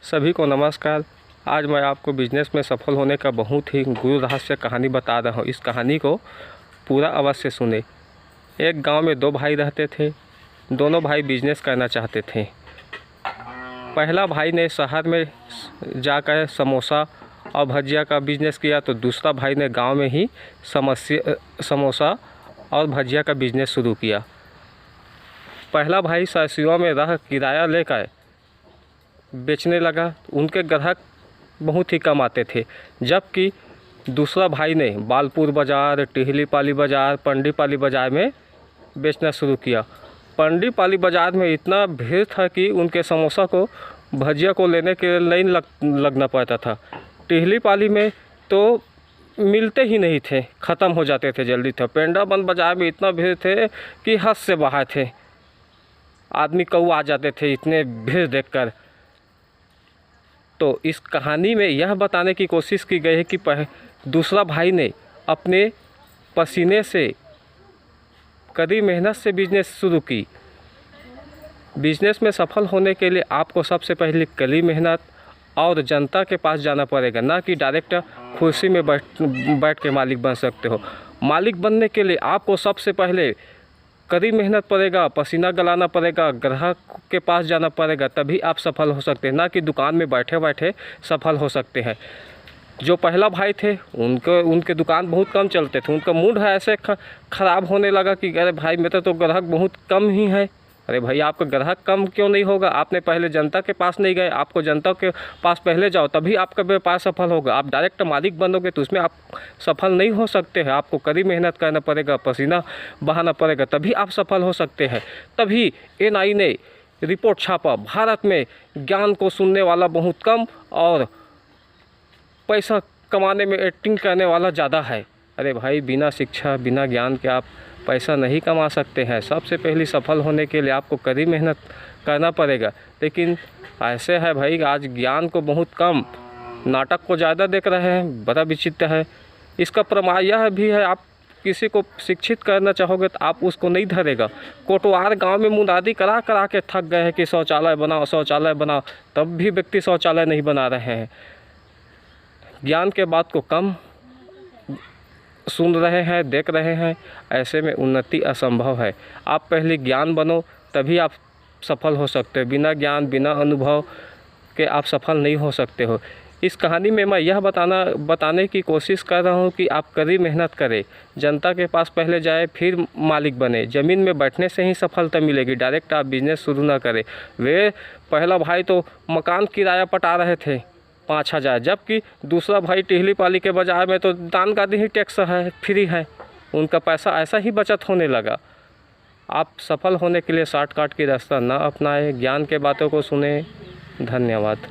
सभी को नमस्कार। आज मैं आपको बिजनेस में सफल होने का बहुत ही गुरु रहस्य कहानी बता रहा हूँ। इस कहानी को पूरा अवश्य सुने। एक गांव में दो भाई रहते थे। दोनों भाई बिजनेस करना चाहते थे। पहला भाई ने शहर में जाकर समोसा और भजिया का बिजनेस किया, तो दूसरा भाई ने गांव में ही समोसा और भजिया का बिजनेस शुरू किया। पहला भाई सरसियों में रह किराया लेकर बेचने लगा। उनके ग्राहक बहुत ही कम आते थे, जबकि दूसरा भाई ने बालपुर बाज़ार, टिहलीपाली बाज़ार, पंडीपाली बाज़ार में बेचना शुरू किया। पंडीपाली बाज़ार में इतना भीड़ था कि उनके समोसा को भजिया को लेने के लिए लाइन लगना पड़ता था। टिहलीपाली में तो मिलते ही नहीं थे, ख़त्म हो जाते थे जल्दी। था पेंडाबंद बाज़ार में इतना भीड़ थे कि हद से बाहर थे। आदमी कऊ आ जाते थे इतने भीड़ देखकर। तो इस कहानी में यह बताने की कोशिश की गई है कि दूसरा भाई ने अपने पसीने से, कड़ी मेहनत से बिजनेस शुरू की। बिजनेस में सफल होने के लिए आपको सबसे पहले कड़ी मेहनत और जनता के पास जाना पड़ेगा, ना कि डायरेक्ट कुर्सी में बैठ के मालिक बन सकते हो। मालिक बनने के लिए आपको सबसे पहले कड़ी मेहनत पड़ेगा, पसीना गलाना पड़ेगा, ग्राहक के पास जाना पड़ेगा, तभी आप सफल हो सकते हैं, ना कि दुकान में बैठे बैठे सफल हो सकते हैं। जो पहला भाई थे उनके दुकान बहुत कम चलते थे। उनका मूड है ऐसे ख़राब होने लगा कि अरे भाई मेरे तो ग्राहक बहुत कम ही है। अरे भाई आपका ग्राहक कम क्यों नहीं होगा? आपने पहले जनता के पास नहीं गए। आपको जनता के पास पहले जाओ, तभी आपका व्यापार सफल होगा। आप डायरेक्ट मालिक बनोगे तो उसमें आप सफल नहीं हो सकते हैं। आपको कड़ी मेहनत करना पड़ेगा, पसीना बहाना पड़ेगा, तभी आप सफल हो सकते हैं। तभी NI ने रिपोर्ट छापा, भारत में ज्ञान को सुनने वाला बहुत कम और पैसा कमाने में एक्टिंग करने वाला ज़्यादा है। अरे भाई बिना शिक्षा, बिना ज्ञान के आप पैसा नहीं कमा सकते हैं। सबसे पहले सफल होने के लिए आपको कड़ी मेहनत करना पड़ेगा। लेकिन ऐसे है भाई, आज ज्ञान को बहुत कम, नाटक को ज़्यादा देख रहे हैं। बड़ा विचित्र है। इसका प्रमाण यह भी है, आप किसी को शिक्षित करना चाहोगे तो आप उसको नहीं धरेगा। कोटवार गांव में मुनादी करा करा के थक गए हैं कि शौचालय बनाओ, शौचालय बनाओ, तब भी व्यक्ति शौचालय नहीं बना रहे हैं। ज्ञान के बात को कम सुन रहे हैं, देख रहे हैं। ऐसे में उन्नति असंभव है। आप पहले ज्ञान बनो, तभी आप सफल हो सकते हो। बिना ज्ञान, बिना अनुभव के आप सफल नहीं हो सकते हो। इस कहानी में मैं यह बताने की कोशिश कर रहा हूँ कि आप कड़ी मेहनत करें, जनता के पास पहले जाए, फिर मालिक बने। ज़मीन में बैठने से ही सफलता मिलेगी, डायरेक्ट आप बिजनेस शुरू ना करें। वे पहला भाई तो मकान किराया पटा रहे थे 5,000, जबकि दूसरा भाई टिहलीपाली के बाज़ार में तो दानगादी ही टैक्स है, फ्री है। उनका पैसा ऐसा ही बचत होने लगा। आप सफल होने के लिए शॉर्टकट की रास्ता ना अपनाएं, ज्ञान के बातों को सुने। धन्यवाद।